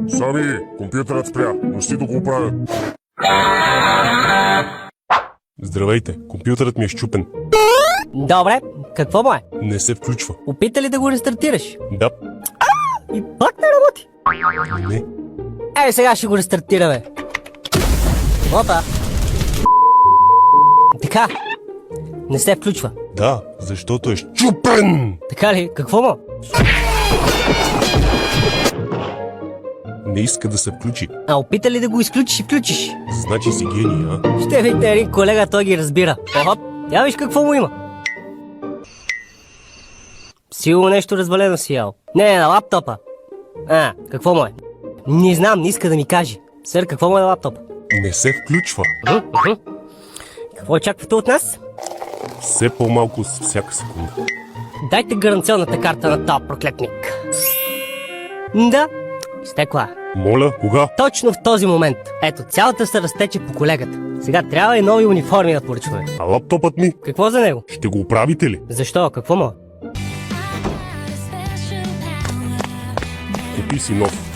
Сами, компютърът спря, но ще да го оправя. Здравейте, компютърът ми е счупен. Добре, какво му е? Не се включва. Опита ли да го рестартираш? Да. И пак не работи. Не. Сега ще го рестартираме. Опа. Така. Не се включва. Да, защото е счупен! Така ли? Какво му? Не иска да се включи. А опита ли да го изключиш и включиш? Значи си гений, а? Ще видите един колега, той ги разбира. Охоп, я виж какво му има. Сигурно нещо развалено си ял. Не, на лаптопа. Какво му е? Не знам, не иска да ми каже. Сър, какво му е на лаптопа? Не се включва. Какво очаквате от нас? Все по-малко с всяка секунда. Дайте гаранционната карта на този проклетник. Да, изтекла. Моля, кога? Точно в този момент. Ето, цялата се разтече по колегата. Сега трябва и нови униформи да поръчваме. А лаптопът ми? Какво за него? Ще го оправите ли? Защо? Какво му? Купи си нов.